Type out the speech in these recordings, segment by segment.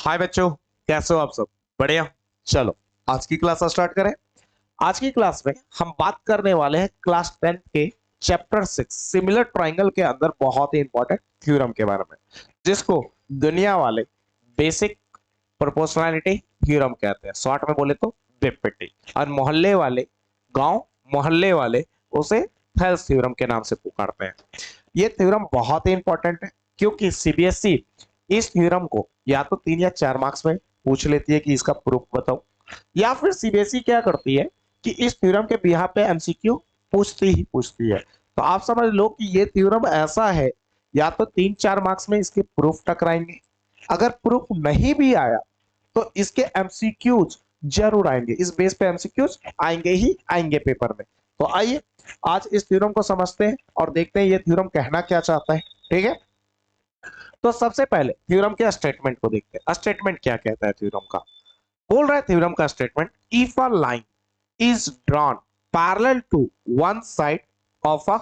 हाय बच्चों, कैसे हो आप सब? बढ़िया। चलो आज की क्लास स्टार्ट करें। आज की क्लास में हम बात करने वाले हैं क्लास 10 के चैप्टर 6 सिमिलर ट्राइंगल के अंदर बहुत ही इंपॉर्टेंट थ्योरम के बारे में, जिसको दुनिया वाले बेसिक प्रोपोर्शनैलिटी थ्योरम कहते हैं, शॉर्ट में बोले तो बीपीटी, और मोहल्ले वाले गांव मोहल्ले वाले उसे थेल्स थ्योरम के नाम से पुकारते हैं। ये थ्योरम बहुत ही इंपॉर्टेंट है क्योंकि सीबीएसई इस थ्योरम को या तो 3 या 4 मार्क्स में पूछ लेती है कि इसका प्रूफ बताओ, या फिर सीबीएसई क्या करती है कि इस थ्योरम के बिहाफ पे एमसीक्यू पूछती ही पूछती है। तो आप समझ लो कि ये थ्योरम ऐसा है, या तो 3 4 मार्क्स में इसके प्रूफ टकराएंगे, अगर प्रूफ नहीं भी आया तो इसके एमसीक्यूज जरूर आएंगे, इस बेस पे एमसीक्यूज आएंगे ही आएंगे पेपर में। तो आइए आज इस थ्योरम को समझते हैं और देखते हैं ये थ्योरम कहना क्या चाहता है। ठीक है, तो सबसे पहले थ्योरम के स्टेटमेंट को देखते हैं। स्टेटमेंट क्या कहता है थ्योरम का? बोल रहा है थ्योरम का statement, if a line is drawn parallel to one side of a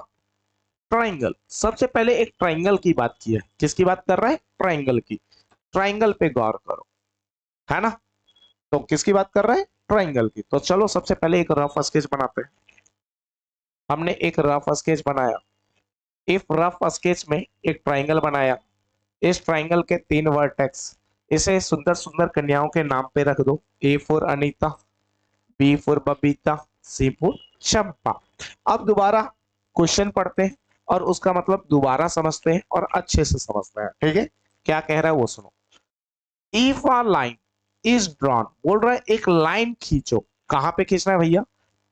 triangle. सबसे पहले एक ट्राइंगल की बात की है। किसकी बात कर रहा है? ट्राइंगल की। ट्राइंगल पे गौर करो, है ना? तो किसकी बात कर रहे हैं? ट्राइंगल की। तो चलो सबसे पहले एक रफ स्केच बनाते हैं। हमने एक रफ स्केच बनाया। इफ रफ स्केच में एक ट्राइंगल बनाया, इस ट्राइंगल के 3 वर्टेक्स, इसे सुंदर सुंदर कन्याओं के नाम पे रख दो। A for Anita, B for Babita, C for Champa. अब दोबारा क्वेश्चन पढ़ते हैं और उसका मतलब दोबारा समझते हैं और अच्छे से समझते हैं। ठीक है, क्या कह रहा है वो सुनो। If a line is drawn, बोल रहा है एक लाइन खींचो। कहां पे खींचना है भैया?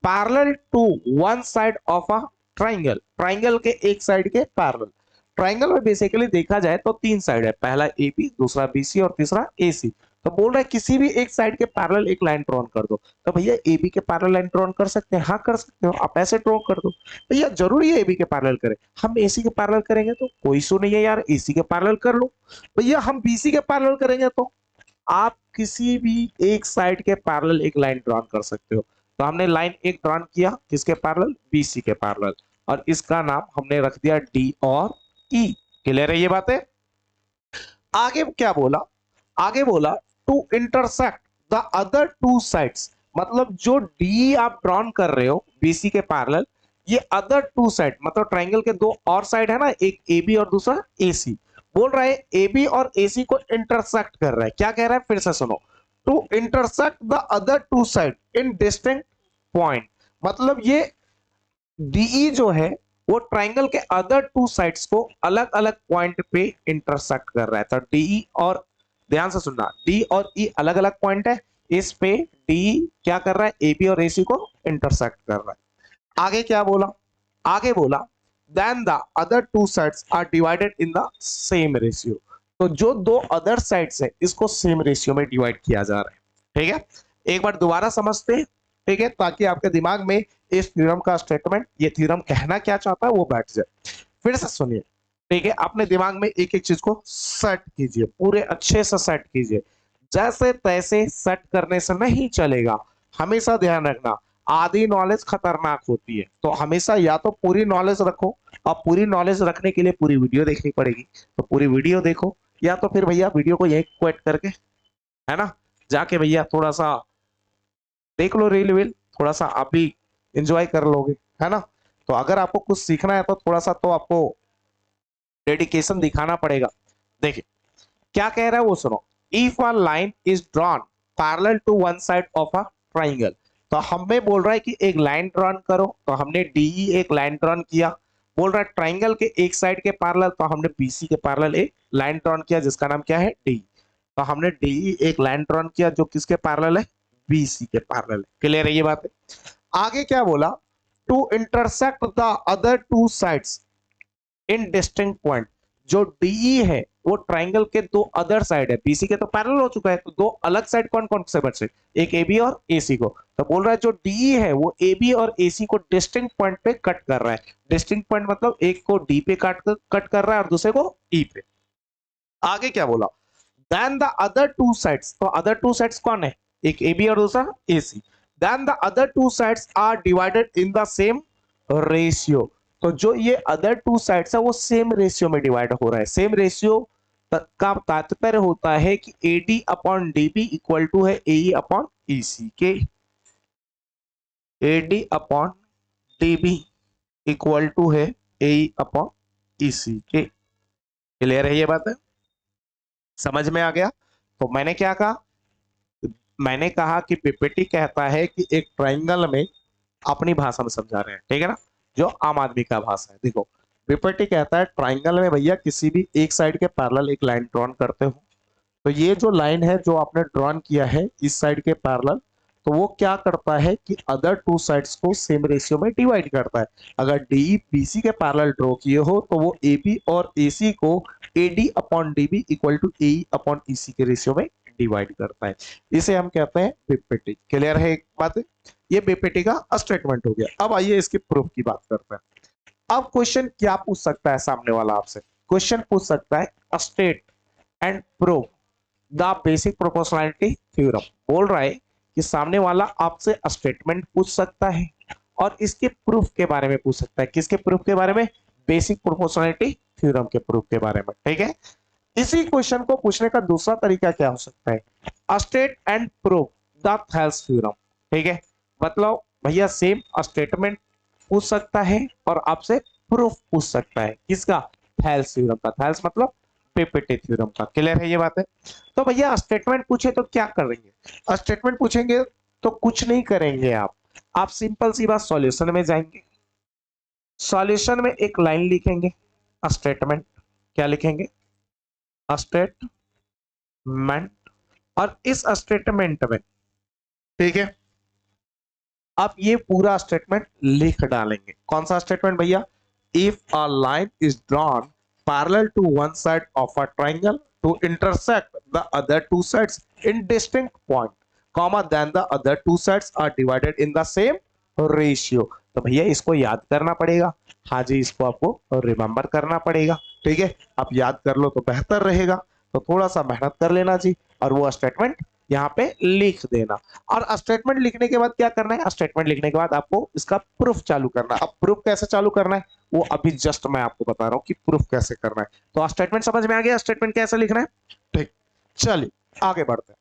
Parallel to one side of a triangle. Triangle के एक साइड के पैरेलल। ट्राइंगल में बेसिकली देखा जाए तो 3 साइड है, पहला ए बी, दूसरा बी सी और तीसरा ए सी। तो बोल रहा है किसी भी एक साइड के पैरेलल एक लाइन ड्रॉन कर दो। तो भैया ए बी के पैरेलल लाइन ड्रॉन कर सकते हैं? हाँ कर सकते हो, आप ऐसे ड्रॉ कर दो। भैया जरूरी है ए बी के पैरेलल करें? हम ए सी के पैरेलल करेंगे तो कोई इशू नहीं है यार, ए सी के पैरेलल कर लो। भैया हम बी सी के पैरेलल करेंगे तो आप किसी भी एक साइड के पैरेलल एक लाइन ड्रॉ कर सकते हो। तो हमने लाइन एक ड्रॉ किया किसके पैरेलल? बीसी के पैरेलल, और इसका नाम हमने रख दिया डी और ई। क्लियर है ये बातें? आगे क्या बोला? आगे बोला to intersect the other two sides. मतलब जो डी आप ड्रॉ कर रहे हो बीसी के पैरेलल, ये अदर टू साइड मतलब ट्राइंगल के दो और साइड है ना, एक ए बी और दूसरा ए सी। बोल रहा है ए बी और ए सी को इंटरसेक्ट कर रहा है। क्या कह रहा है? फिर से सुनो। To intersect the other two side in distinct point. मतलब ये डीई जो है वो ट्राइंगल के अदर टू साइड्स को अलग अलग पॉइंट पे इंटरसेक्ट कर रहा है। तो डीई और, ध्यान से सुनना, डी और ई अलग अलग पॉइंट है, इस पे डी क्या कर रहा है? ए बी और ए सी को इंटरसेक्ट कर रहा है। आगे क्या बोला? आगे बोला then the other two sides are divided in the same ratio. तो जो दो अदर साइड्स है इसको सेम रेशियो में डिवाइड किया जा रहा है। ठीक है, एक बार दोबारा समझते हैं। ठीक है, ताकि आपके दिमाग में इस थ्योरम का स्टेटमेंट, ये थ्योरम कहना क्या चाहता है वो बैठ जाए। फिर से सुनिए। ठीक है, अपने दिमाग में एक एक चीज को सेट कीजिए, पूरे अच्छे से सेट कीजिए। जैसे तैसे सेट करने से नहीं चलेगा। हमेशा ध्यान रखना, आधी नॉलेज खतरनाक होती है। तो हमेशा या तो पूरी नॉलेज रखो, और पूरी नॉलेज रखने के लिए पूरी वीडियो देखनी पड़ेगी। तो पूरी वीडियो देखो, या तो फिर भैया वीडियो को यही क्विट करके, है ना, जाके भैया थोड़ा सा देख लो रील वील, थोड़ा सा आप भी इंजॉय कर लोगे, है ना। तो अगर आपको कुछ सीखना है तो थोड़ा सा तो आपको डेडिकेशन दिखाना पड़ेगा। देखिए क्या कह रहा है वो सुनो। If a line is drawn parallel to one side of a triangle. तो हमें बोल रहा है कि एक लाइन ड्रॉन करो, तो हमने डीई एक लाइन ड्रॉन किया। बोल रहा है ट्राइंगल के एक साइड के पैरेलल, तो हमने बीसी के पैरेलल एक लाइन ड्रॉन किया जिसका नाम क्या है? डी। तो हमने डीई एक लाइन ड्रॉन किया जो किसके पैरेलल है? बीसी के पैरेलल है। क्लियर है ये बात है? आगे क्या बोला? To intersect the other two sides in distinct point. जो डीई है वो ट्राइंगल के दो अदर साइड है, बीसी के तो पैरेलल हो चुका है, तो दो अलग साइड कौन कौन से बचे? एक ए बी और ए सी को। तो बोल रहा है जो डीई है वो ए बी और ए सी को डिस्टिंक्ट पॉइंट पे कट कर रहा है। डिस्टिंक्ट पॉइंट मतलब एक को डी पे कट कर रहा है और दूसरे को ई पे। आगे क्या बोला? Then the other two sides. तो अदर टू साइड्स कौन है? एक ए बी और दूसरा A C. Then the other two sides are divided in the same ratio. तो जो ये अदर टू साइड्स है वो सेम रेशियो में डिवाइड हो रहा है। सेम रेशियो का तात्पर्य होता है कि AD upon DB equal to है AE अपॉन EC के। AD upon DB equal to है AE अपॉन EC के। क्लियर है ये बात है, समझ में आ गया। तो मैंने क्या कहा, मैंने कहा कि पीपीटी कहता है कि एक ट्रायंगल में, अपनी भाषा में समझा रहे हैं, ठीक है ना, जो आम आदमी का भाषा है। देखो पीपीटी कहता है ट्रायंगल में भैया किसी भी एक साइड के पैरेलल एक लाइन ड्रॉन करते हो, तो ये जो लाइन है जो आपने ड्रॉन किया है इस साइड के पैरेलल, तो वो क्या करता है कि अदर टू साइड्स को सेम रेशियो में डिवाइड करता है। अगर डीई बीसी के पैरेलल ड्रॉ किए हो तो वो एबी और एसी को AD upon DB equal to AE upon EC के रेशियो में डिवाइड करता है। इसे हम कहते हैं बीपीटी। क्लियर है एक बात है? ये बीपीटी का स्टेटमेंट हो गया। अब आइए इसके प्रूफ की बात करते हैं। अब क्वेश्चन क्या पूछ सकता है सामने वाला आपसे? क्वेश्चन पूछ सकता है state and prove the basic proportionality theorem. बोल रहा है कि सामने वाला आपसे स्टेटमेंट पूछ सकता है और इसके प्रूफ के बारे में पूछ सकता है। किसके प्रूफ के बारे में? बेसिक प्रोपोर्शनैलिटी थ्योरम के प्रूफ के बारे में। ठीक है, इसी क्वेश्चन को पूछने का दूसरा तरीका क्या हो सकता है? State and prove the Thales theorem. ठीक है, मतलब भैया सेम स्टेटमेंट पूछ सकता है और आपसे प्रूफ पूछ सकता है। किसका? थेल्स थ्योरम का। थेल्स मतलब पीपीटी थ्योरम का। क्लियर है ये बात है? तो भैया स्टेटमेंट पूछे तो क्या करेंगे? स्टेटमेंट पूछेंगे तो कुछ नहीं करेंगे आप सिंपल सी बात सॉल्यूशन में जाएंगे, सॉल्यूशन में एक लाइन लिखेंगे स्टेटमेंट। क्या लिखेंगे? स्टेटमेंट। और इस स्टेटमेंट में, ठीक है, आप ये पूरा स्टेटमेंट लिख डालेंगे। कौन सा स्टेटमेंट भैया? If a line is drawn parallel to one side of a triangle to intersect the other two sides in distinct point, comma then the other two sides are divided in the same ratio. तो भैया इसको याद करना पड़ेगा। हाँ जी, इसको आपको remember करना पड़ेगा। ठीक है, आप याद कर लो तो बेहतर रहेगा। तो थोड़ा सा मेहनत कर लेना जी और वो स्टेटमेंट यहाँ पे लिख देना। और स्टेटमेंट लिखने के बाद क्या करना है? स्टेटमेंट लिखने के बाद आपको इसका प्रूफ चालू करना है। अब प्रूफ कैसे चालू करना है वो अभी जस्ट मैं आपको बता रहा हूँ कि प्रूफ कैसे करना है। तो स्टेटमेंट समझ में आ गया, स्टेटमेंट कैसे लिखना है? ठीक, चलिए आगे बढ़ते हैं।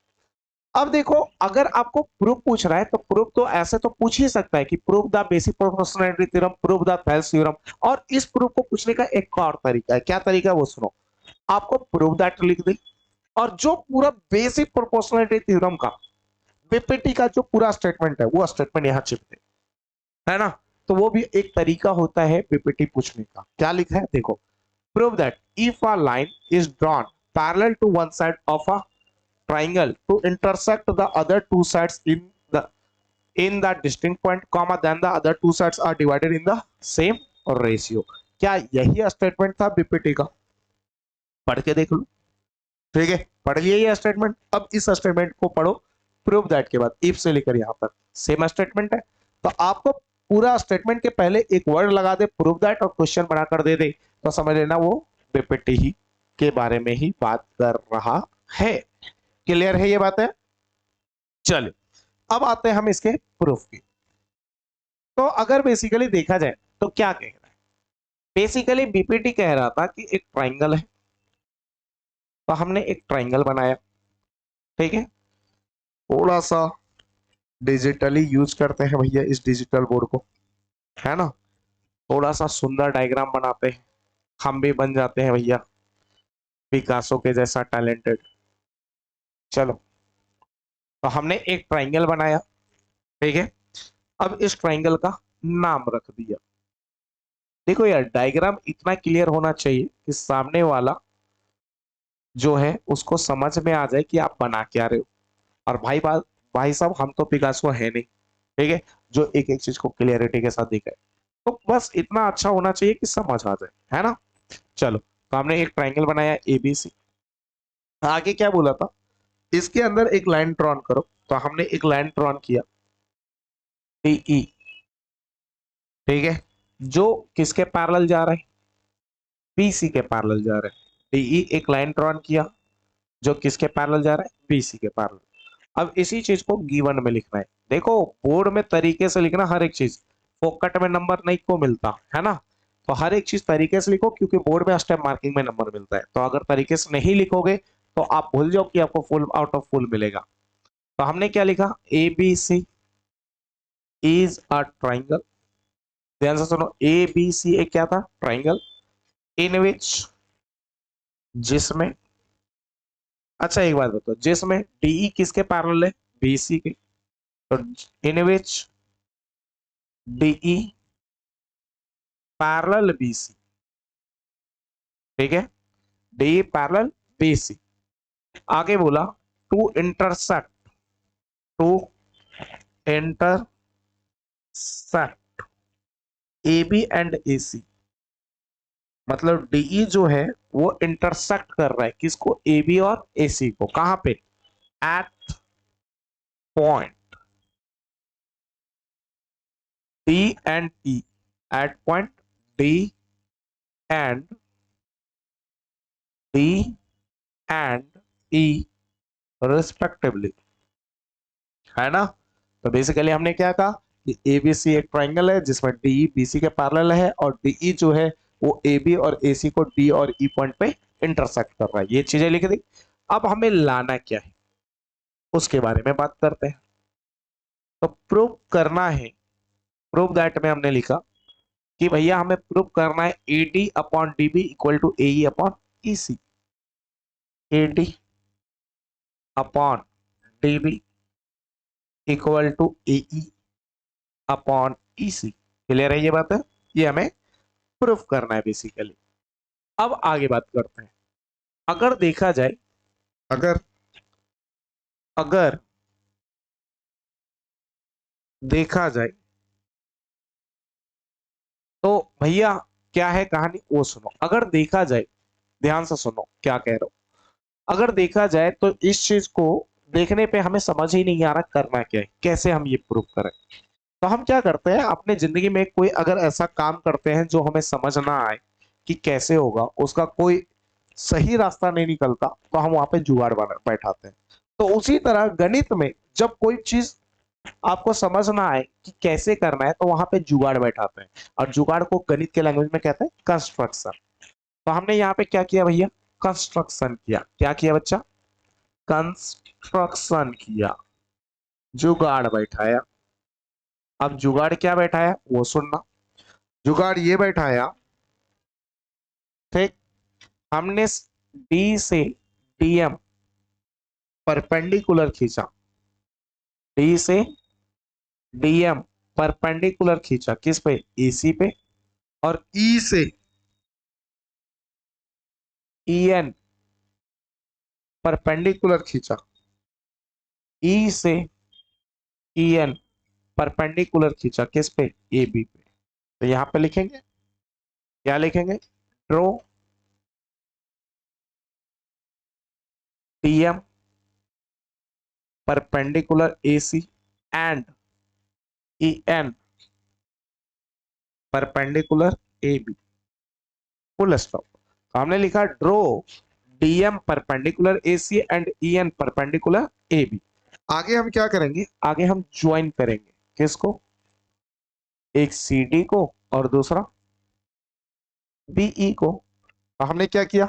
अब देखो, अगर आपको प्रूफ पूछ रहा है तो प्रूफ तो ऐसे तो पूछ ही सकता है कि proof the basic proportionality theorem, proof the Thales theorem. और इस प्रूफ को पूछने का एक और तरीका है। क्या तरीका है वो सुनो। आपको प्रूफ दैट लिख दे और जो पूरा बेसिक प्रोपोर्शनैलिटी थ्योरम का बीपीटी का जो पूरा स्टेटमेंट है वो स्टेटमेंट यहां चिप दे, है ना। तो वो भी एक तरीका होता है बीपीटी पूछने का। क्या लिखा है देखो, prove that if a line is drawn parallel to one side of a triangle to intersect the other two sides in the distinct point, comma then the other two sides are divided in the same ratio। क्या यही statement था BPT का? पढ़ के देख लो। ठीक है, पढ़ लिए ये स्टेटमेंट। अब इस स्टेटमेंट को पढ़ो प्रूव दैट के बाद इफ से लेकर यहां तक सेम स्टेटमेंट है। तो आपको पूरा स्टेटमेंट के पहले एक वर्ड लगा दे प्रूव दैट और क्वेश्चन बनाकर दे दे तो समझ लेना वो बीपीटी ही के बारे में ही बात कर रहा है। क्लियर है ये बात है? चलिए अब आते हैं हम इसके प्रूफ की। तो अगर बेसिकली देखा जाए तो क्या कह रहा है? बेसिकली बीपीटी कह रहा था कि एक ट्रायंगल है, तो हमने एक ट्रायंगल बनाया। ठीक है, थोड़ा सा डिजिटली यूज करते हैं भैया इस डिजिटल बोर्ड को, है ना। थोड़ा सा सुंदर डायग्राम बनाते हैं, हम भी बन जाते हैं भैया पिकासो के जैसा टैलेंटेड। चलो, तो हमने एक ट्रायंगल बनाया। ठीक है, अब इस ट्रायंगल का नाम रख दिया। देखो यार, डायग्राम इतना क्लियर होना चाहिए कि सामने वाला जो है उसको समझ में आ जाए कि आप बना क्या रहे हो। और भाई साहब, हम तो पिकासो है नहीं, ठीक है, जो एक एक चीज को क्लियरिटी के साथ दिखाए। तो बस इतना अच्छा होना चाहिए कि समझ आ जाए, है ना। चलो, तो हमने एक ट्रायंगल बनाया एबीसी। आगे क्या बोला था? इसके अंदर एक लाइन ड्रॉन करो। तो हमने एक लाइन ड्रॉन किया टीई। ठीक है, जो किसके पैरेलल जा रहा है? बीसी के पैरेलल जा रहा है। टीई एक लाइन ड्रॉन किया जो किसके पैरेलल जा रहा है? बीसी के पैरेलल। अब इसी चीज को गिवन में लिखना है। देखो बोर्ड में तरीके से लिखना हर एक चीज, फोकट में नंबर नहीं को मिलता है ना। तो हर एक चीज तरीके से लिखो, क्योंकि बोर्ड में स्टेप मार्किंग में नंबर मिलता है। तो अगर तरीके से नहीं लिखोगे तो आप भूल जाओ कि आपको फुल आउट ऑफ फुल मिलेगा। तो हमने क्या लिखा, A B C is a triangle. ध्यान से सुनो, ए बी सी एक क्या था, ट्राइंगल, इन विच, जिसमें, अच्छा एक बात बताओ, जिसमें डीई किसके पैरेलल है, बीसी के। तो in which DE parallel BC, ठीक है, डीई पैरेलल बीसी। आगे बोला to intersect, to intersect A B and A C, मतलब डीई जो है वो इंटरसेक्ट कर रहा है किसको, ए बी और ए सी को, कहां पे, at point D and E, at point D and D and E respectively, है ना। तो बेसिकली हमने क्या कहा कि एबीसी एक ट्राइंगल है जिसमें डीई बीसी के पैरेलल है, और डीई जो है वो ए बी और ए सी को डी और ई पॉइंट पे इंटरसेक्ट कर रहा है। ये चीजें लिख दी। अब हमें लाना क्या है उसके बारे में बात करते हैं। तो प्रूव करना है, प्रूव दैट में हमने लिखा कि भैया हमें प्रूव करना है A D upon D B equal to A upon E C, A D upon D B equal to A upon E C. Clear है ये बात है, ये हमें प्रूफ करना है बेसिकली। अब आगे बात करते हैं। अगर देखा जाए, अगर अगर देखा जाए तो भैया क्या है कहानी वो सुनो। अगर देखा जाए, ध्यान से सुनो क्या कह रहा हूं, अगर देखा जाए तो इस चीज को देखने पे हमें समझ ही नहीं आ रहा करना क्या है, कैसे हम ये प्रूफ करें। तो हम क्या करते हैं अपने जिंदगी में, कोई अगर ऐसा काम करते हैं जो हमें समझ ना आए कि कैसे होगा, उसका कोई सही रास्ता नहीं निकलता, तो हम वहां पे जुगाड़ बना बैठाते हैं। तो उसी तरह गणित में जब कोई चीज आपको समझ ना आए कि कैसे करना है, तो वहां पे जुगाड़ बैठाते हैं, और जुगाड़ को गणित के लैंग्वेज में कहते हैं कंस्ट्रक्शन। तो हमने यहाँ पे क्या किया भैया, कंस्ट्रक्शन किया। क्या किया बच्चा, कंस्ट्रक्शन किया, जुगाड़ बैठाया। अब जुगाड़ क्या बैठाया वो सुनना। जुगाड़ ये बैठाया, ठीक, हमने डी से डीएम परपेंडिकुलर खींचा, डी से डीएम परपेंडिकुलर खींचा किस पे, एसी पे, और ई से ईएन परपेंडिकुलर खींचा, ई से ईएन परपेंडिकुलर खींचा किस पे, ए बी पे। तो यहां पे लिखेंगे, क्या लिखेंगे, draw TM perpendicular AC and E N perpendicular A B, full stop. तो हमने लिखा draw DM perpendicular AC and E N perpendicular A B. आगे हम क्या करेंगे, आगे हम ज्वाइन करेंगे किसको, एक सी डी को और दूसरा बीई को। तो हमने क्या किया,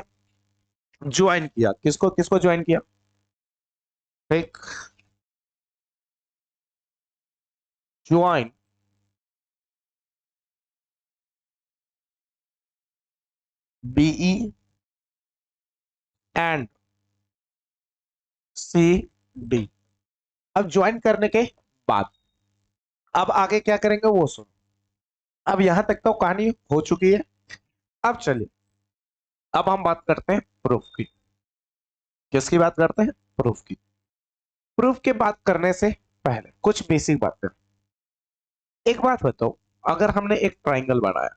ज्वाइन किया, किसको किसको ज्वाइन किया, एक ज्वाइन बीई एंड सी डी। अब ज्वाइन करने के बाद अब आगे क्या करेंगे वो सुनो। अब यहां तक तो कहानी हो चुकी है। अब चलिए, अब हम बात करते हैं प्रूफ की। किसकी बात करते हैं, प्रूफ की। प्रूफ की बात करने से पहले कुछ बेसिक बातें। एक बात बताओ, अगर हमने एक ट्राइंगल बनाया,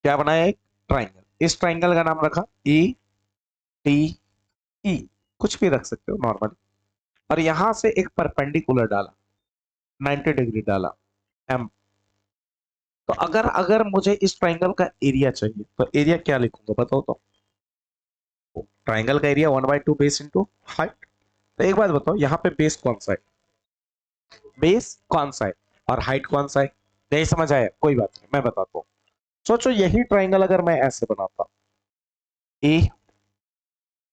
क्या बनाया, एक ट्राइंगल, इस ट्राइंगल का नाम रखा ई टी ई, कुछ भी रख सकते हो नॉर्मली, और यहां से एक परपेंडिकुलर डाला, 90 डिग्री डाला एम। तो अगर अगर मुझे इस ट्राइंगल का एरिया चाहिए तो एरिया क्या लिखूंगा बताओ तो। ट्राइंगल का एरिया 1/2 बेस इंटू हाइट। तो एक बात बताओ, यहाँ पे बेस कौन सा है, बेस कौन सा है और हाइट कौन सा है। नहीं समझ आया, कोई बात नहीं मैं बताता हूँ। सोचो यही ट्राइंगल अगर मैं ऐसे बनाता, ए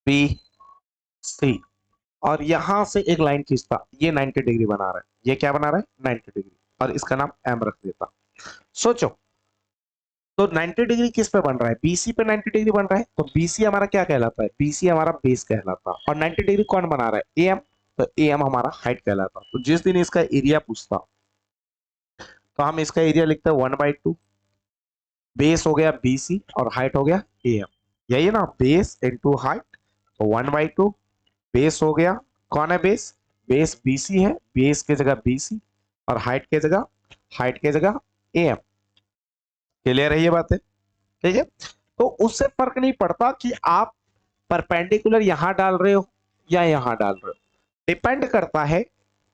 बी सी, और यहां से एक लाइन खींचता, ये 90 डिग्री बना रहा है, ये क्या बना रहा है 90 डिग्री, और इसका नाम एम रख देता। सोचो, तो 90 डिग्री किस पे बन रहा है, बीसी पे 90 डिग्री बन रहा है, तो बीसी हमारा क्या कहलाता है, बीसी हमारा बेस कहलाता है, और 90 डिग्री कौन बना रहा है, एएम, तो एएम हमारा हाइट कहलाता। तो जिस दिन इसका एरिया पूछता, तो हम इसका एरिया लिखते हैं 1/2, बेस हो गया बीसी और हाइट हो गया एएम, यही है ना, बेस इंटू हाइट, तो 1/2 बेस हो गया, कौन है बेस, बेस बीसी है, बेस के जगह बीसी और हाइट के जगह एएम। क्लियर है ये बात है, ठीक है। तो उससे फर्क नहीं पड़ता कि आप परपेंडिकुलर यहां डाल रहे हो या यहां डाल रहे हो, डिपेंड करता है,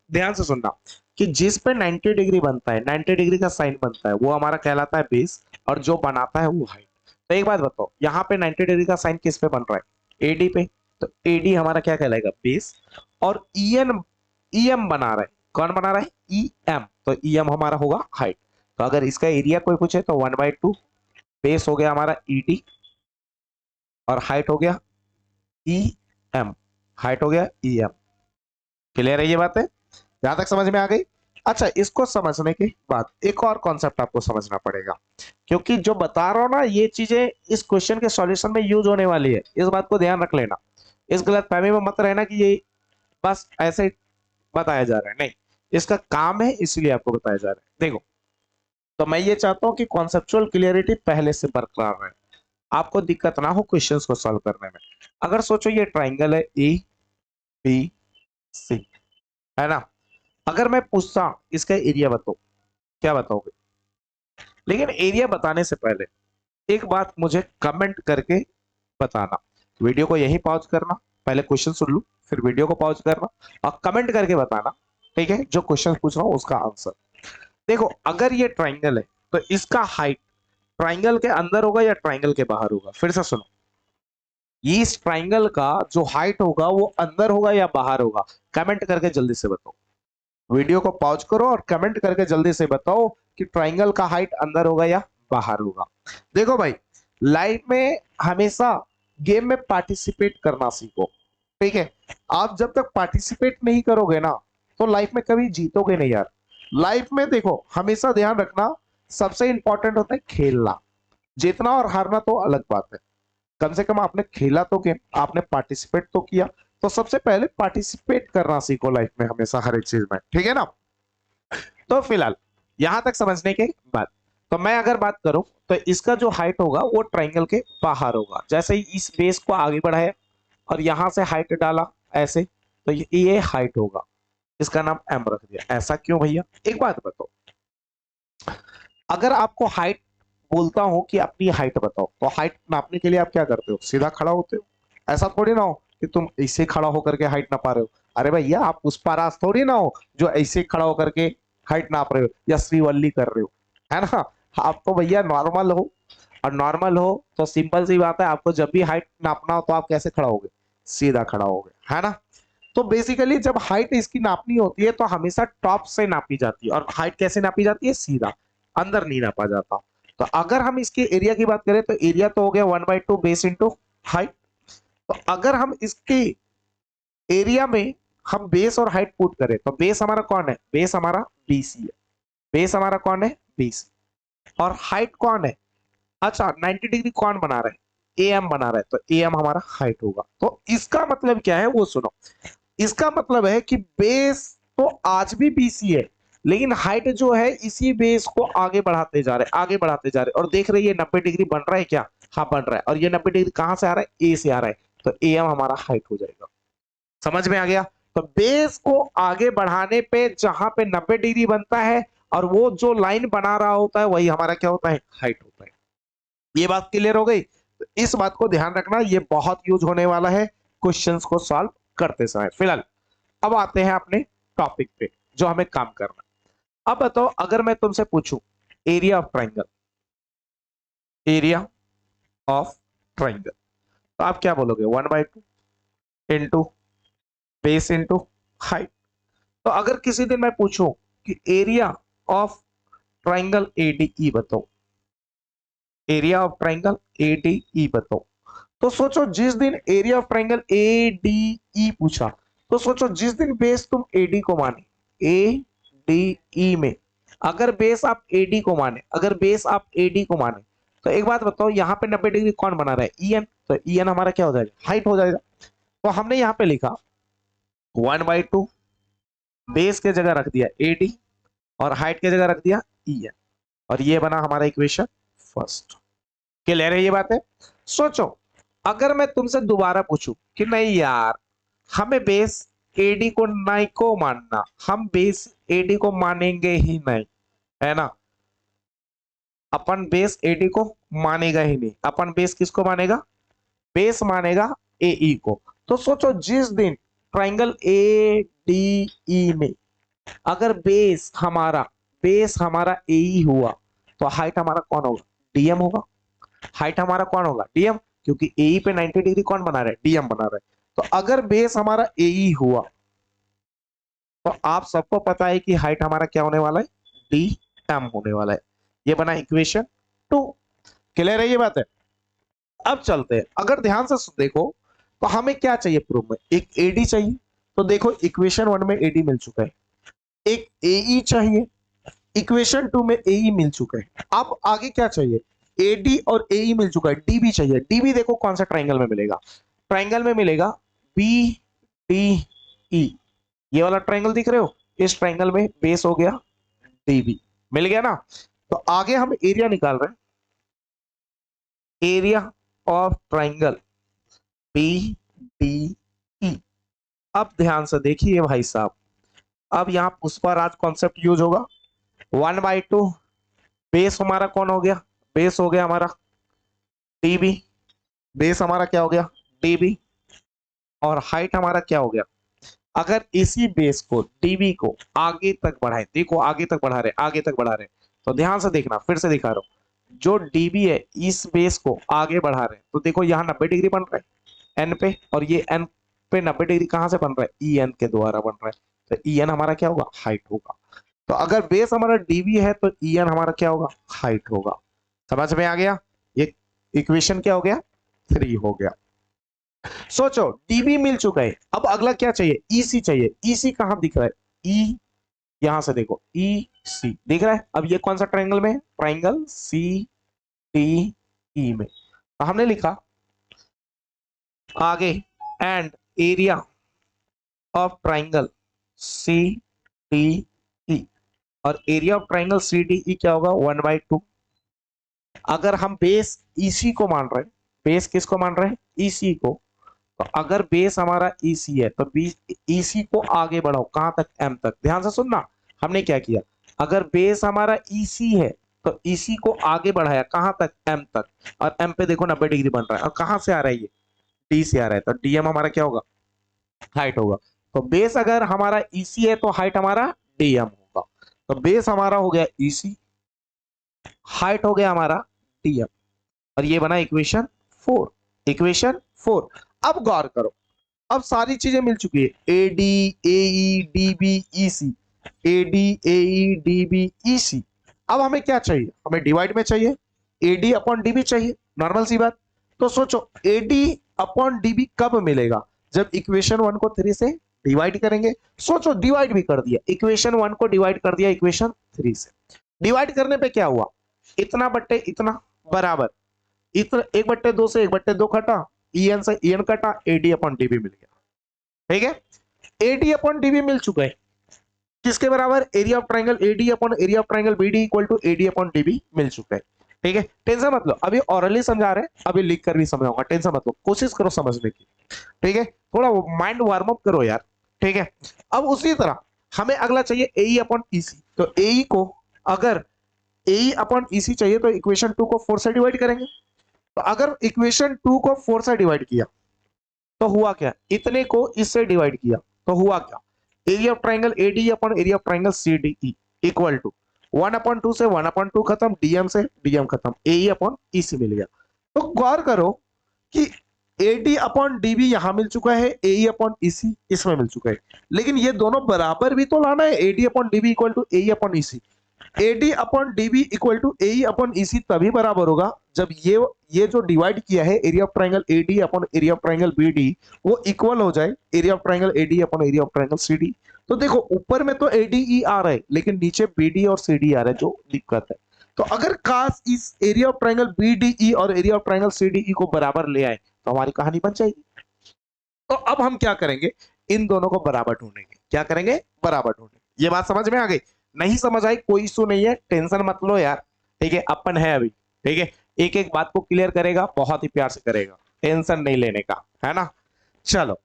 ध्यान से सुनना, कि जिस पे 90 डिग्री बनता है, 90 डिग्री का साइन बनता है, वो हमारा कहलाता है बेस, और जो बनाता है वो हाइट। तो एक बात बताओ, यहाँ पे 90 डिग्री का साइन किस पे बन रहा है, एडी पे, तो एडी हमारा क्या कहलाएगा, बेस, और ईएन ईएम बना रहा है, कौन बना रहा है, ईएम, तो ईएम हमारा होगा हाइट। तो अगर इसका एरिया कोई पूछे तो 1/2 बेस हो गया हमारा ईडी, और हाइट हो गया ई एम, हाइट हो गया ई एम। क्लियर है ये बात है, यहां तक समझ में आ गई। अच्छा, इसको समझने के बाद एक और कॉन्सेप्ट आपको समझना पड़ेगा, क्योंकि जो बता रहा हूं ना, ये चीजें इस क्वेश्चन के सॉल्यूशन में यूज होने वाली है, इस बात को ध्यान रख लेना। इस गलत फहमी में मत रहना कि ये बस ऐसे ही बताया जा रहा है, नहीं, इसका काम है इसलिए आपको बताया जा रहा है। देखो, तो मैं ये चाहता हूं कि कॉन्सेप्चुअल क्लियरिटी पहले से बरकरार रहे, आपको दिक्कत ना हो क्वेश्चंस को सॉल्व करने में। अगर सोचो ये ट्राइंगल है ए बी सी, है ना, अगर मैं पूछता इसका एरिया बताओ, क्या बताओगे, लेकिन एरिया बताने से पहले एक बात मुझे कमेंट करके बताना, वीडियो को यहीं पॉज करना, पहले क्वेश्चन सुन लूं, फिर वीडियो को पॉज करना और कमेंट करके बताना, ठीक है, जो क्वेश्चन पूछ रहा हूं उसका आंसर। देखो, अगर ये ट्राइंगल है तो इसका हाइट ट्राइंगल के अंदर होगा या ट्राइंगल के बाहर होगा, फिर से सुनो, इस ट्राइंगल का जो हाइट होगा वो अंदर होगा या बाहर होगा, कमेंट करके जल्दी से बताओ। वीडियो को पॉज करो और कमेंट करके जल्दी से बताओ कि ट्राइंगल का हाइट अंदर होगा या बाहर होगा। देखो भाई, लाइफ में हमेशा गेम में पार्टिसिपेट करना सीखो, ठीक है। आप जब तक पार्टिसिपेट नहीं करोगे ना, तो लाइफ में कभी जीतोगे नहीं यार। लाइफ में देखो, हमेशा ध्यान रखना, सबसे इंपॉर्टेंट होता है खेलना, जीतना और हारना तो अलग बात है, कम से कम आपने खेला तो गेम, आपने पार्टिसिपेट तो किया। तो सबसे पहले पार्टिसिपेट करना सीखो लाइफ में, हमेशा हर एक चीज में, ठीक है ना। तो फिलहाल यहां तक समझने के बाद, तो मैं अगर बात करूं तो इसका जो हाइट होगा वो ट्राइंगल के बाहर होगा। जैसे ही इस बेस को आगे बढ़ाया और यहां से हाइट डाला ऐसे, तो ये हाइट होगा, इसका नाम एम रख दिया। ऐसा क्यों भैया, एक बात बताओ, अगर आपको हाइट बोलता हूं कि अपनी हाइट बताओ, तो हाइट नापने के लिए आप क्या करते हो, सीधा खड़ा होते हो, ऐसा थोड़ी ना हो कि तुम ऐसे खड़ा होकर के हाइट नापा रहे हो। अरे भैया, आप पुष्पाराज थोड़ी ना हो जो ऐसे खड़ा होकर के हाइट नाप रहे हो या श्रीवल्ली कर रहे हो, है ना। आप तो भैया नॉर्मल हो, और नॉर्मल हो तो सिंपल सी बात है, आपको जब भी हाइट नापना हो तो आप कैसे खड़ा होगे, सीधा खड़ा होगे, है ना। तो बेसिकली जब हाइट इसकी नापनी होती है तो हमेशा टॉप से नापी जाती है, और हाइट कैसे नापी जाती है, सीधा, अंदर नहीं नापा जाता। तो अगर हम इसके एरिया की बात करें तो एरिया तो हो गया 1/2 बेस इंटू हाइट। तो अगर हम इसके एरिया में हम बेस और हाइट पुट करें, तो बेस हमारा कौन है, बेस हमारा बीसी है, बेस हमारा कौन है, बीसी, और हाइट कौन है, अच्छा 90 डिग्री कौन बना रहा है, एएम बना रहा है, तो एएम हमारा हाइट होगा। तो इसका मतलब क्या है वो सुनो, इसका मतलब है कि बेस तो आज भी बीसी है, लेकिन हाइट जो है इसी बेस को आगे बढ़ाते जा रहे हैं, आगे बढ़ाते जा रहे हैं, और देख रहे हैं ये 90 डिग्री बन रहा है क्या, हाँ बन रहा है, और ये 90 डिग्री कहां से आ रहा है, ए से आ रहा है, तो एएम हमारा हाइट हो जाएगा। समझ में आ गया। तो बेस को आगे बढ़ाने पे जहां पे 90 डिग्री बनता है और वो जो लाइन बना रहा होता है वही हमारा क्या होता है, हाइट होता है। ये बात क्लियर हो गई। तो इस बात को ध्यान रखना, ये बहुत यूज होने वाला है क्वेश्चंस को सॉल्व करते समय। फिलहाल अब आते हैं अपने टॉपिक पे जो हमें काम करना। अब बताओ, अगर मैं तुमसे पूछूं area of triangle, area of triangle, तो आप क्या बोलोगे, 1/2 इंटू बेस इंटू हाइट। तो अगर किसी दिन मैं पूछूं कि एरिया ऑफ ट्राइंगल एडीई बताओ, एरिया ऑफ ट्राइंगल ADE बताओ। तो सोचो जिस दिन एरिया ऑफ ट्राइंगल ADE पूछा, तो सोचो जिस दिन बेस तुम AD को माने, ADE में अगर बेस आप AD को माने, अगर बेस आप AD को माने, तो एक बात बताओ यहाँ पे 90 डिग्री कौन बना रहा है? EN। तो EN हमारा क्या हो जाएगा? हाइट हो जाएगा। तो हमने यहाँ पे लिखा 1/2 बेस के जगह रख दिया AD और हाइट के जगह रख दिया EN, और ये बना हमारा इक्वेशन फर्स्ट। क्लियर है ये बात है? सोचो अगर मैं तुमसे दोबारा पूछूं कि नहीं यार हमें बेस AD को नहीं को मानना, हम बेस AD को मानेंगे ही नहीं, है ना, अपन बेस AD को मानेगा ही नहीं, अपन बेस किसको मानेगा? बेस मानेगा AE को। तो सोचो जिस दिन ट्राइंगल ADE में अगर बेस हमारा AE हुआ, तो हाइट हमारा कौन होगा? DM होगा। हाइट हमारा कौन होगा? DM, क्योंकि AE पे 90 डिग्री कौन बना रहा है? DM बना रहा है। तो अगर बेस हमारा AE हुआ, तो आप सबको पता है कि हाइट हमारा क्या होने वाला है? DM होने वाला है। ये बना इक्वेशन 2। क्लियर है ये बात है? अब चलते हैं, अगर ध्यान से देखो तो हमें क्या चाहिए प्रूफ में? एक AD चाहिए, तो देखो इक्वेशन 1 में AD मिल चुका है। एक AE चाहिए, इक्वेशन 2 में AE मिल चुका है। अब आगे क्या चाहिए? AD और AE मिल चुका है, DB चाहिए। DB देखो कौन सा ट्राइंगल में मिलेगा? ट्राइंगल में मिलेगा BDE। ये वाला ट्राइंगल दिख रहे हो? इस ट्राइंगल में बेस हो गया DB, मिल गया ना? तो आगे हम एरिया निकाल रहे हैं, एरिया ऑफ ट्राइंगल BDE। अब ध्यान से देखिए भाई साहब, अब यहां पुष्पराज कॉन्सेप्ट यूज होगा। 1/2 बेस हमारा कौन हो गया? बेस हो गया हमारा DB। बेस हमारा क्या हो गया? DB। और हाइट हमारा क्या हो गया? अगर इसी बेस को DB को आगे तक बढ़ाए, देखो आगे तक बढ़ा रहे, आगे तक बढ़ा रहे, तो ध्यान से देखना, फिर से दिखा रहा हूं, जो DB है इस बेस को आगे बढ़ा रहे हैं, तो देखो यहाँ 90 डिग्री बन रहा है N पे, और ये N पे 90 डिग्री कहां से बन रहा है? EN के द्वारा बन रहा है। तो EN हमारा क्या होगा? हाइट होगा। तो अगर बेस हमारा DB है तो EN हमारा क्या होगा? हाइट होगा। समझ में आ गया? ये इक्वेशन क्या हो गया? 3 हो गया। सोचो DB मिल चुका है, अब अगला क्या चाहिए? EC चाहिए। EC कहां दिख रहा है? E, यहां से देखो EC दिख रहा है। अब ये कौन सा ट्राइंगल में है? ट्राइंगल CDE में। तो हमने लिखा आगे and area of triangle CDE, और एरिया ऑफ ट्राइंगल CDE क्या होगा? 1/2। अगर हम बेस EC को मान रहे हैं, बेस किसको मान रहे हैं? EC को। तो अगर बेस हमारा EC है तो EC को आगे बढ़ाओ, कहां तक? M तक। ध्यान से सुनना, हमने क्या किया? अगर बेस हमारा EC है तो EC को आगे बढ़ाया, कहां तक? M तक। और M पे देखो 90 डिग्री बन रहा है, और कहां से आ रहा है? ये D से आ रहा है। तो DM हमारा क्या होगा? हाइट होगा। तो बेस अगर हमारा EC है तो हाइट हमारा DM होगा। तो बेस हमारा हो गया EC, हाइट हो गया हमारा DM, और ये बना इक्वेशन 4। इक्वेशन 4। अब गौर करो, अब सारी चीजें मिल चुकी है, AD AE DB EC, AD AE DB EC। अब हमें क्या चाहिए? हमें डिवाइड में चाहिए, AD अपॉन DB चाहिए, नॉर्मल सी बात। तो सोचो AD अपॉन DB कब मिलेगा? जब इक्वेशन 1 को 3 से डिवाइड करेंगे। सोचो डिवाइड भी कर दिया, इक्वेशन 1 को डिवाइड कर दिया इक्वेशन 3 से। डिवाइड करने पे क्या हुआ? इतना बट्टे इतना बराबर, इतना 1/2 से 1/2 कटा, EN से EN कटा, AD अपॉन DB मिल गया। ठीक है, AD अपॉन DB मिल चुका है, किसके बराबर? Area of triangle AD upon area of triangle BD equal to AD upon DB मिल चुका है। ठीक है, टेंशन मत लो, अभी ऑरली समझा रहे हैं, अभी लिख कर भी समझाऊंगा, टेंशन मत लो, कोशिश करो समझने की। ठीक है, थोड़ा माइंड वार्म अप करो यार। ठीक है, अब उसी तरह हमें अगला चाहिए AE अपॉन EC। तो AE को अगर AE अपॉन EC चाहिए तो इक्वेशन 2 को 4 से डिवाइड करेंगे। तो अगर इक्वेशन 2 को 4 से डिवाइड किया तो हुआ क्या? इतने को इससे डिवाइड किया तो हुआ क्या? Area of triangle AD upon area of triangle CDE equal to 1/2 से 1/2 खत्म, DM से DM खत्म, AE अपॉन EC मिल गया। तो गौर करो कि AD अपॉन DB यहां मिल चुका है, AE अपॉन EC इसमें मिल चुका है, लेकिन ये दोनों बराबर भी तो लाना है। AD upon DB equal to AE upon EC, AD upon DB equal to AE upon EC तभी बराबर होगा जब ये जो डिवाइड किया है area of triangle AD upon area of triangle BD वो इक्वल हो जाए area of triangle AD upon area of triangle CD। तो देखो ऊपर में तो ADE आ रहा है लेकिन नीचे BD और CD आ रहा है जो दिक्कत है। तो अगर काश इस एरिया ऑफ ट्राइंगल BDE और एरिया ऑफ ट्राइंगल CDE को बराबर ले आए तो हमारी कहानी बन जाएगी। तो अब हम क्या करेंगे, इन दोनों को बराबर ढूंढेंगे। क्या करेंगे, बराबर ढूंढेंगे। ये बात समझ में आ गई? नहीं समझ आई कोई इशू नहीं है, टेंशन मत लो यार, ठीक है, अपन है अभी, ठीक है। एक एक बात को क्लियर करेगा, बहुत ही प्यार से करेगा, टेंशन नहीं लेने का, है ना। चलो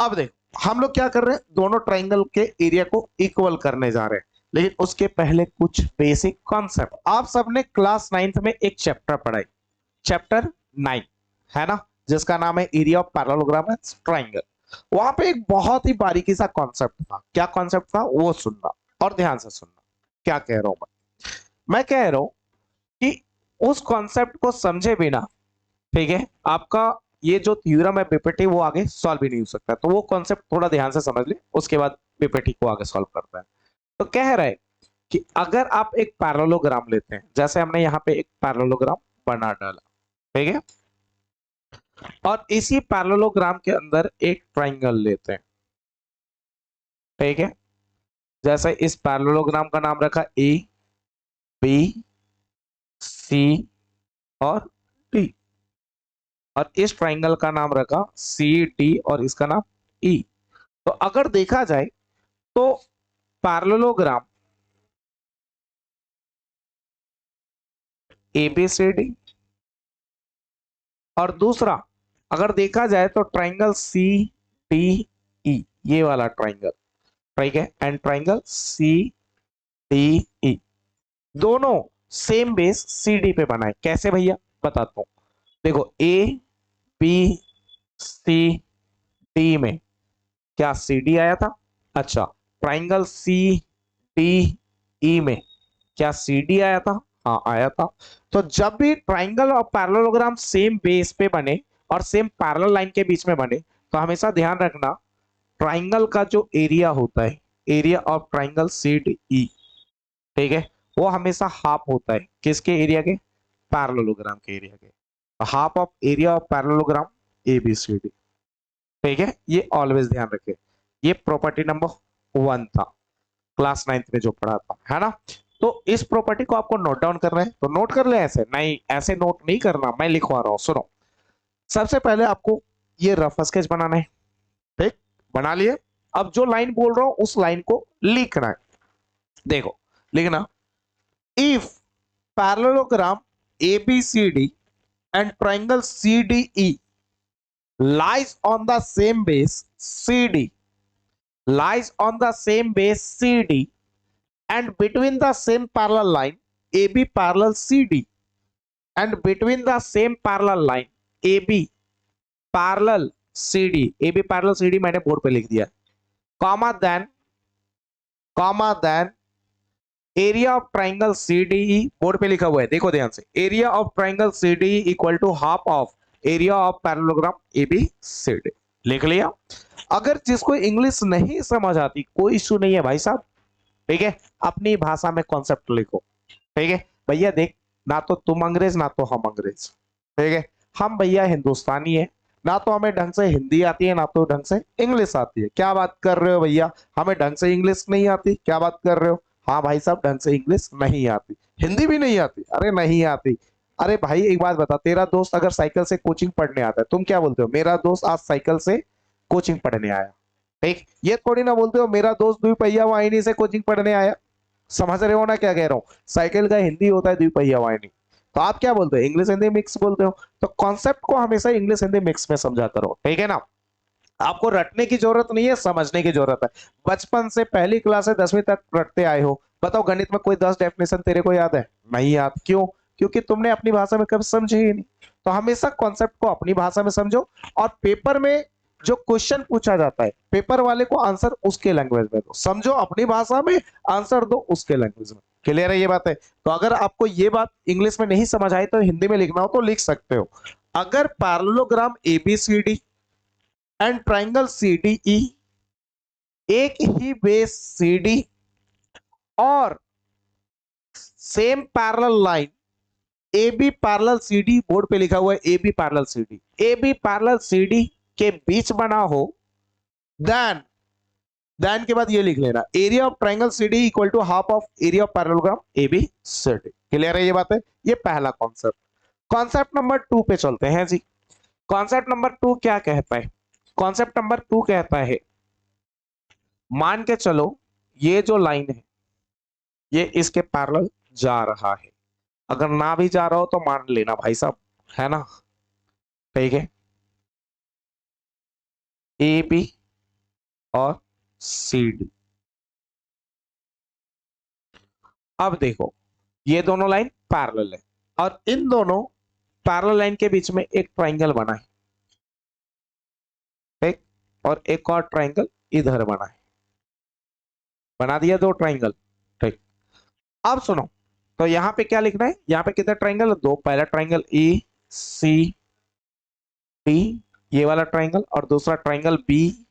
अब देखो हम लोग क्या कर रहे हैं, दोनों ट्राइंगल के एरिया को इक्वल करने जा रहे हैं, लेकिन उसके पहले कुछ बेसिक कॉन्सेप्ट। आप सबने क्लास 9th में एक चैप्टर पढ़ाई, चैप्टर 9, है ना, जिसका नाम है area of parallelogram and triangle. वहां पे एक बहुत ही बारीकी सा कॉन्सेप्ट था। क्या कॉन्सेप्ट था वो सुनना और ध्यान से सुनना। क्या कह रहा हूं मैं कह रहा हूं कि उस कॉन्सेप्ट को समझे बिना, ठीक है, आपका ये जो थ्योरम है बीपीटी वो आगे सॉल्व भी नहीं हो सकता। तो वो कॉन्सेप्ट थोड़ा ध्यान से समझ ले, उसके बाद बीपीटी को आगे सॉल्व करता है। तो कह रहे हैं कि अगर आप एक पैरेललोग्राम लेते हैं, जैसे हमने यहाँ पे एक पैरेललोग्राम बना डाला, ठीक है, और इसी पैरेललोग्राम के अंदर एक ट्राइंगल लेते हैं, ठीक है, जैसे इस पैरेललोग्राम का नाम रखा ए बी सी और डी, और इस ट्राइंगल का नाम रखा सी डी और इसका नाम ई। तो अगर देखा जाए तो पैरेललोग्राम ABCD, और दूसरा अगर देखा जाए तो ट्राइंगल CDE, ये वाला ट्राइंगल, ठीक है, एंड ट्राइंगल CDE दोनों सेम बेस CD पे बना है। कैसे भैया, बताता हूं। देखो ABCD में क्या CD आया था? अच्छा, ट्राइंगल CDE में क्या CD आया था? हाँ आया था। तो जब भी ट्राइंगल और पैरेललोग्राम सेम बेस पे बने और सेम पैरेलल लाइन के बीच में बने, तो हमेशा ध्यान रखना ट्राइंगल का जो एरिया होता है, एरिया ऑफ ट्राइंगल CDE, ठीक है, वो हमेशा हाफ होता है किसके एरिया के? पैरेललोग्राम के एरिया के। Half of area of parallelogram ABCD, ठीक है, ये ऑलवेज ध्यान रखे। ये प्रॉपर्टी नंबर 1 था क्लास 9th में जो पढ़ा था, है ना। तो इस प्रॉपर्टी को आपको नोट डाउन करना है तो नोट कर ले, ऐसे नहीं, ऐसे नोट नहीं करना, मैं लिखवा रहा हूं, सुनो। सबसे पहले आपको ये रफ स्केच बनाना है, ठीक, बना लिए। अब जो लाइन बोल रहा हूं उस लाइन को लिखना है। देखो लिखना, if parallelogram ABCD and triangle CDE lies on the same base CD, lies on the same base CD and between the same parallel line AB parallel CD, and between the same parallel line AB parallel CD, AB parallel CD मैंने board पे लिख दिया, comma then area of triangle CDE, board पे लिखा हुआ है, देखो ध्यान से, area of triangle CDE equal to half of area of parallelogram ABCD। लिख लिया। अगर जिसको इंग्लिश नहीं समझ आती कोई इशू नहीं है भाई साहब, ठीक है, अपनी भाषा में कॉन्सेप्ट लिखो, ठीक है भैया। देख, ना तो तुम अंग्रेज ना तो हम अंग्रेज, ठीक है, हम भैया हिंदुस्तानी है, ना तो हमें ढंग से हिंदी आती है ना तो ढंग से इंग्लिश आती है। क्या बात कर रहे हो भैया, हमें ढंग से इंग्लिश नहीं आती? क्या बात कर रहे हो? हाँ भाई साहब, ढंग से इंग्लिश नहीं आती, हिंदी भी नहीं आती। अरे नहीं आती। अरे भाई एक बात बता, तेरा दोस्त अगर साइकिल से कोचिंग पढ़ने आता है, तुम क्या बोलते हो? मेरा दोस्त आज साइकिल से कोचिंग पढ़ने आया, ठीक। ये थोड़ी ना बोलते हो मेरा दोस्त द्विपहिया वाहिनी से कोचिंग पढ़ने आया। समझ रहे हो ना क्या कह रहा हूँ? साइकिल का हिंदी होता है द्विपहिया वाहिनी। तो आप क्या बोलते हो? इंग्लिश हिंदी मिक्स बोलते हो। तो कॉन्सेप्ट को हमेशा इंग्लिश हिंदी मिक्स में समझा करो, ठीक है ना। आपको रटने की जरूरत नहीं है, समझने की जरूरत है। बचपन से पहली क्लास से 10वीं तक रटते आए हो। बताओ गणित में कोई 10 डेफिनेशन तेरे को याद है? नहीं याद। क्यों? क्योंकि तुमने अपनी भाषा में कभी समझे ही नहीं। तो हमेशा कॉन्सेप्ट को अपनी भाषा में समझो, और पेपर में जो क्वेश्चन पूछा जाता है पेपर वाले को आंसर उसके लैंग्वेज में दो। समझो अपनी भाषा में, आंसर दो उसके लैंग्वेज में। क्लियर है ये बात है? तो अगर आपको ये बात इंग्लिश में नहीं समझ आई तो हिंदी में लिखना हो तो लिख सकते हो। अगर parallelogram ABCD and triangle CDE एक ही बेस CD और same parallel line A B parallel C D, board पे लिखा हुआ है A B parallel C D, A B parallel C D के बीच बना हो, देन के बाद ये लिख लेना area of triangle C D equal to half of area of parallelogram A B C D. Clear है ये बात है? ये पहला कॉन्सेप्ट। कॉन्सेप्ट नंबर 2 पे चलते हैं जी। कॉन्सेप्ट नंबर 2 क्या कहता है? कॉन्सेप्ट नंबर 2 कहता है, मान के चलो ये जो लाइन है ये इसके पैरेलल जा रहा है, अगर ना भी जा रहा हो तो मान लेना भाई साहब, है ना? ठीक है, ए बी और सी डी। अब देखो ये दोनों लाइन पैरेलल है और इन दोनों पैरेलल लाइन के बीच में एक ट्रायंगल बना है, ठीक, और एक और ट्रायंगल इधर बना है, बना दिया दो ट्रायंगल, ठीक। अब सुनो, तो यहां पे क्या लिखना है? यहां पे कितने ट्रायंगल? दो। पहला ट्रायंगल ए सी डी, ये वाला ट्रायंगल, और दूसरा ट्रायंगल बी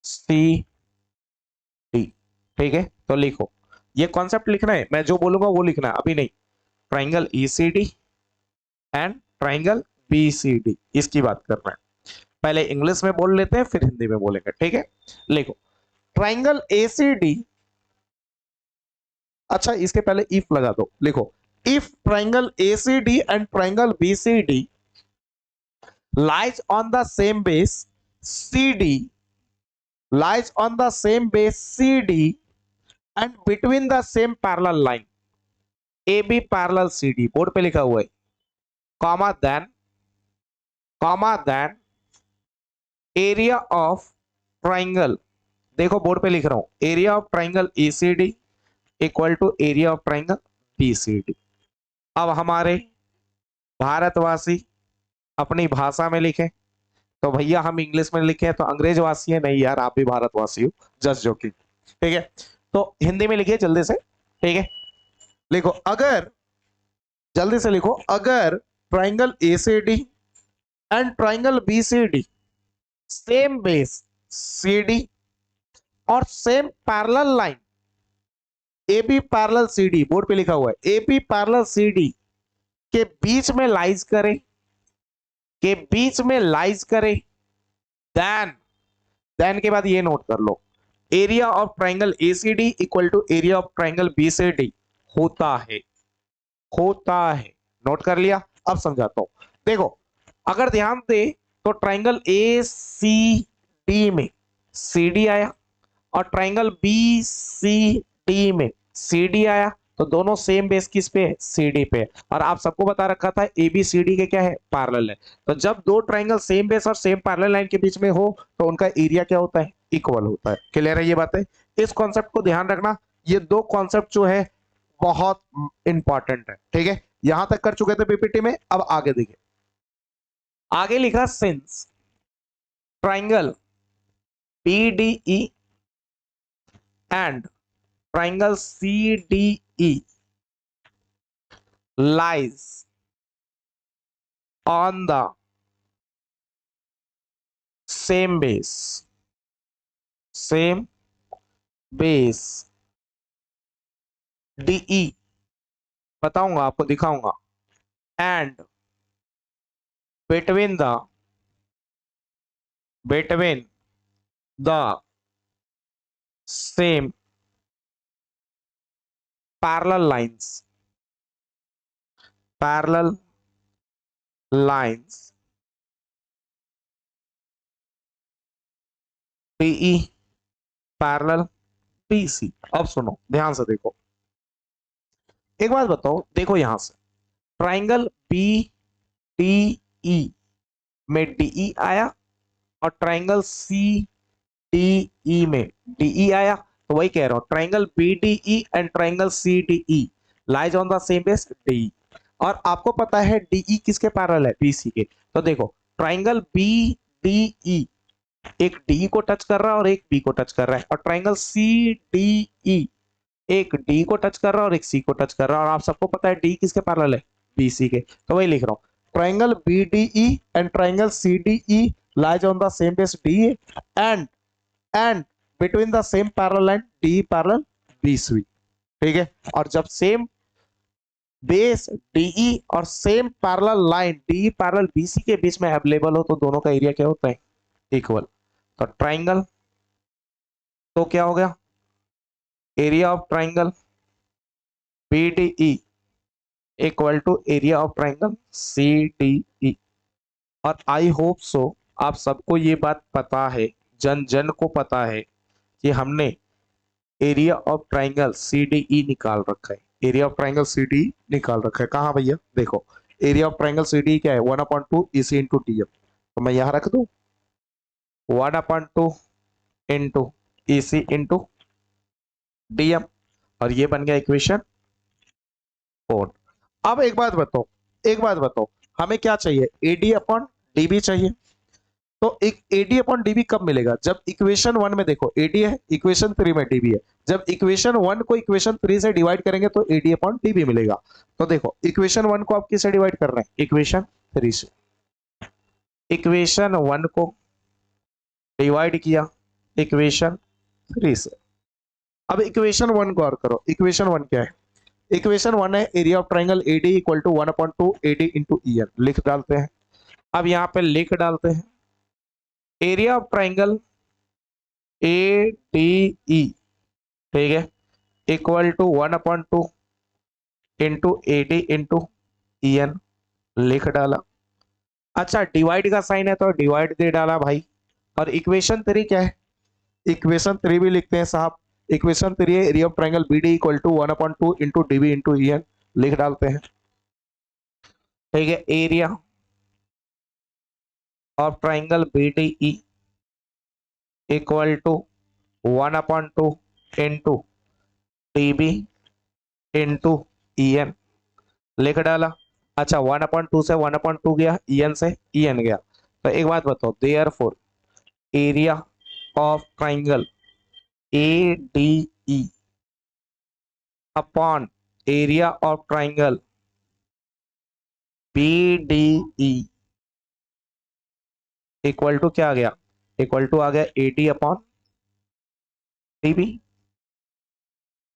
सी डी। ठीक है, तो लिखो, ये कॉन्सेप्ट लिखना है, मैं जो बोलूंगा वो लिखना है, अभी नहीं। Triangle E C D and triangle B C D, इसकी बात कर रहे हैं। पहले इंग्लिश में बोल लेते हैं फिर हिंदी में बोलेंगे, ठीक है? लिखो ट्रायंगल ए सी डी, अच्छा इसके पहले इफ लगा दो, लिखो if triangle A C D and triangle B C D lies on the same base CD, lies on the same base CD and between the same parallel line AB parallel CD, board पे लिखा हुआ है, comma then area of triangle, देखो बोर्ड पे लिख रहा हूं, area of triangle ACD equal to area of triangle BCD। अब हमारे भारतवासी अपनी भाषा में लिखे, तो भैया हम इंग्लिश में लिखे तो अंग्रेजवासी है नहीं यार, आप भी भारतवासी हो, जस्ट जोकिंग, ठीक है? तो हिंदी में लिखिए जल्दी से, ठीक है? लिखो अगर, जल्दी से लिखो, अगर triangle ACD and triangle BCD same base CD और same parallel line AB parallel CD, board पे लिखा हुआ है, AB पैरेलल CD के बीच में लाइज करे, के बीच में लाइज करे, देन के बाद ये नोट कर लो, area of triangle ACD equal to area of triangle BCD होता है, होता है। नोट कर लिया? अब समझाता हूं, देखो अगर ध्यान दे तो ट्रायंगल ACD में CD आया और ट्रायंगल BCD में CD आया, तो दोनों सेम बेस किस पे है? CD पे। और आप सबको बता रखा था ABCD के क्या है? पैरेलल है। तो जब दो ट्रायंगल सेम बेस और सेम पैरेलल लाइन के बीच में हो तो उनका एरिया क्या होता है? इक्वल होता है। क्लियर है ये बात है? इस कॉन्सेप्ट को ध्यान रखना, ये दो कॉन्सेप्ट जो है बहुत इंपॉर्टेंट है, ठीक है? यहां तक कर चुके थे पीपीटी में, अब आगे देखिए, आगे लिखा since triangle PDE and triangle CDE lies on the same base, same base DE, बताऊंगा आपको, दिखाऊंगा, and between the same parallel lines PE parallel PC। अब सुनो ध्यान से, देखो एक बात बताओ, देखो यहां से ट्राइंगल BDE में DE आया और ट्राइंगल CDE में DE आया, तो वही कह रहा हूं, triangle BDE and triangle CDE lies on the same base DE। और आपको पता है DE किसके पैरेलल है? BC के। तो देखो ट्राइंगल BDE एक D को टच कर रहा है और एक B को टच कर रहा है, और ट्राइंगल CDE एक D को टच कर रहा है और एक C को टच कर रहा है, और आप सबको पता है D किसके पैरेलल है? BC के। तो वही लिख रहा हूं, triangle BDE and triangle CDE lies on the same base DA and between the same parallel line DE parallel BC। ठीक है? और जब सेम बेस डीई और same parallel line DE parallel BC के बीच में अवेलेबल हो तो दोनों का एरिया क्या होता है, इक्वल। तो ट्राइंगल तो क्या हो गया, area of triangle BDE equal to area of triangle CDE. और आई होप सो आप सबको ये बात पता है, जन जन को पता है कि हमने एरिया ऑफ ट्राइंगल सीडीई निकाल रखा है। एरिया ऑफ ट्राइंगल सीडीई निकाल रखा है कहाँ भैया, देखो एरिया ऑफ ट्राइंगल सीडीई क्या है, 1/2 ईसी इंटू डीएम। तो मैं यहां रख दूं 1/2 इंटू ईसी इंटू डीएम, और ये बन गया इक्वेशन 4। अब एक बात बताओ, एक बात बताओ, हमें क्या चाहिए, एडी अपॉन डीबी चाहिए। तो एक एडी अपॉन डीबी कब मिलेगा, जब इक्वेशन 1 में देखो एडी है, इक्वेशन 3 में डीबी है। जब इक्वेशन 1 को इक्वेशन 3 से डिवाइड करेंगे तो एडी अपॉन डीबी मिलेगा। तो देखो इक्वेशन 1 को आप किससे डिवाइड कर रहे हैं, इक्वेशन 3 से। इक्वेशन 1 को डिवाइड किया इक्वेशन 3 से। अब इक्वेशन 1 गौर करो, इक्वेशन 1 क्या है, इक्वेशन 1 है area of triangle AD equal to 1/2 AD into EN, लिख डालते हैं। अब यहाँ पे लिख डालते हैं area of triangle A D E, ठीक है, equal to 1/2 into A D into E N, लिख डाला। अच्छा डिवाइड का साइन है तो डिवाइड दे डाला भाई। और इक्वेशन 3 क्या है, इक्वेशन 3 भी लिखते हैं साहब, इक्वेशन 3 है area of triangle B D equal to 1/2 into DB into E N, लिख डालते हैं, ठीक है। Area of triangle B D E equal to 1/2 into TB into EN, लिख डाला। अच्छा 1/2 से 1/2 गया, ईएन से ईएन गया। तो एक बात बताओ, therefore area of triangle A D E upon area of triangle B D E equal to क्या आ गया, इक्वल टू आ गया AD upon TB.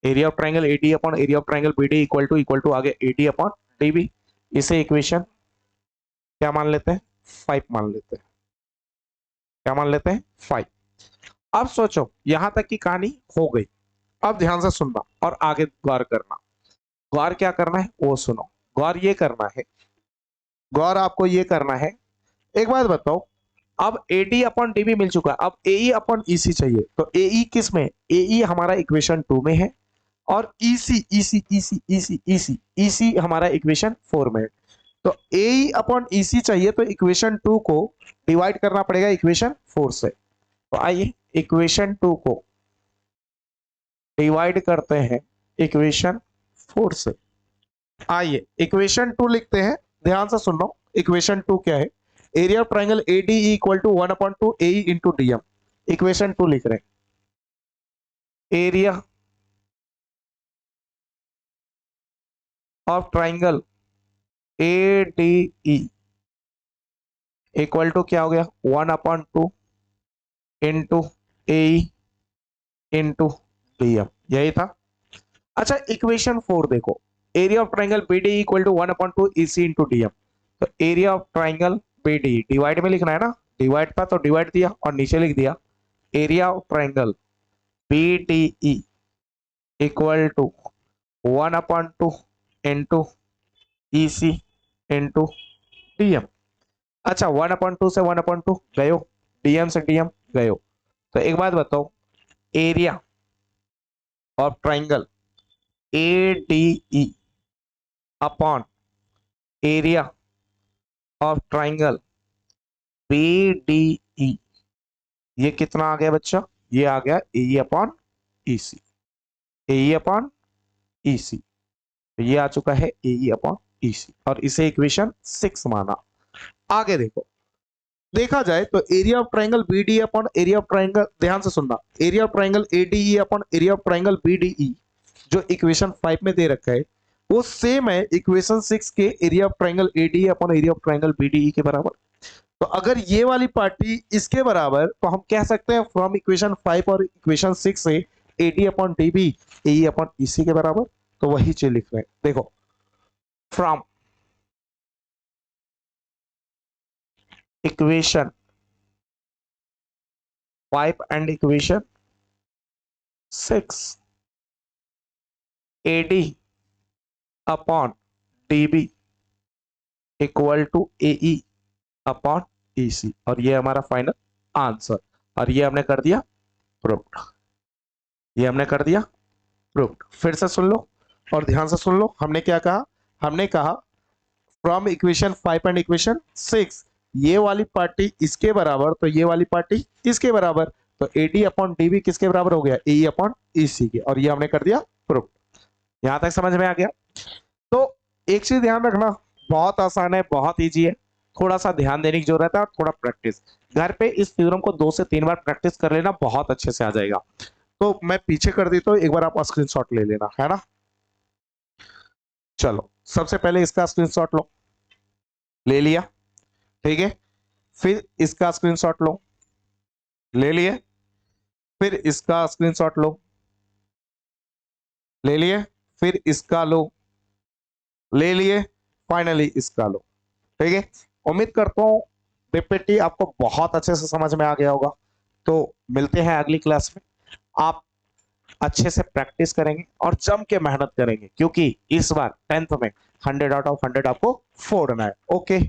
Area of triangle AD upon area of triangle BD equal to आ गया AD upon DB. इसे equation क्या मान लेते हैं, 5 मान लेते हैं, क्या मान लेते हैं, 5। अब सोचो यहां तक की कहानी हो गई। अब ध्यान से सुनना और आगे गौर करना। गौर क्या करना है वो सुनो, गौर ये करना है, गौर आपको ये करना है। एक बात बताओ, अब एडी अपॉन डीबी मिल चुका है, अब एई अपॉन ईसी चाहिए। तो एई किस में, एई हमारा इक्वेशन 2 में है, और EC EC EC EC EC EC हमारा इक्वेशन 4 में है। तो ए अपॉन ईसी चाहिए तो इक्वेशन 2 को डिवाइड करना पड़ेगा इक्वेशन 4 से। तो आइए इक्वेशन 2 को डिवाइड करते हैं इक्वेशन 4 से। आइए इक्वेशन 2 लिखते हैं, ध्यान से सुनो। इक्वेशन 2 क्या है, area of triangle AD equal to 1/2 A into DM. Equation 2 लिख रहे हैं area of triangle A D E equal to क्या हो गया, 1/2 इंटू ए इंटू डीएम, यही था। अच्छा इक्वेशन 4 देखो, area of triangle B D equal to 1/2 EC into DM. तो area of triangle B D divide में लिखना है ना, डिवाइड था तो डिवाइड दिया और नीचे लिख दिया area of triangle B D E equal to 1/2 into EC into DM. अच्छा 1/2 से 1/2 गयो, डीएम से डीएम गयो। तो एक बात बताओ, area of triangle A D E upon area of triangle B D E, ये कितना आ गया बच्चा, ये आ गया A upon EC, A upon EC. ये आ चुका है ए अपॉन ईसी, और इसे इक्वेशन 6 माना। आगे देखो, देखा जाए तो area of triangle BD upon area of triangle, ध्यान से सुनना, area of triangle ADE upon area of triangle BDE जो इक्वेशन 5 में दे रखा है वो सेम है इक्वेशन 6 के area of triangle ADE upon area of triangle BDE के बराबर। तो अगर ये वाली पार्टी इसके बराबर तो हम कह सकते हैं फ्रॉम इक्वेशन 5 और इक्वेशन 6 से AD upon DB A upon EC के बराबर। तो वही चीज लिख रहे हैं, देखो from equation 5 and equation 6 AD upon DB equal to AE upon EC, और ये हमारा फाइनल आंसर। और ये हमने कर दिया प्रूव्ड, ये हमने कर दिया प्रूव्ड। फिर से सुन लो और ध्यान से सुन लो, हमने क्या कहा, हमने कहा फ्रॉम इक्वेशन 5 एंड इक्वेशन 6 ये वाली पार्टी इसके बराबर तो ये वाली पार्टी इसके बराबर, तो AD अपॉन DB किसके बराबर हो गया, AE अपॉन EC के, और ये हमने कर दिया प्रूव्ड। यहां तक समझ में आ गया। तो एक चीज ध्यान रखना, बहुत आसान है, बहुत इजी है, थोड़ा सा ध्यान देने की जरूरत है और थोड़ा प्रैक्टिस। घर पे इस थ्योरम को 2 से 3 बार प्रैक्टिस कर लेना, बहुत अच्छे से आ जाएगा। तो मैं पीछे कर देता हूं, एक बार आप स्क्रीनशॉट ले लेना, है ना। चलो सबसे पहले इसका स्क्रीनशॉट लो, ले लिया, ठीक है। फिर इसका स्क्रीनशॉट लो, ले लिए। फिर इसका स्क्रीनशॉट लो, ले लिए। फिर इसका लो, ले लिए। फाइनली इसका लो, ठीक है। उम्मीद करता हूं पीपीटी आपको बहुत अच्छे से समझ में आ गया होगा। तो मिलते हैं अगली क्लास में, आप अच्छे से प्रैक्टिस करेंगे और जम के मेहनत करेंगे, क्योंकि इस बार 10th में 100 आउट ऑफ 100 आपको फोड़ना है। ओके।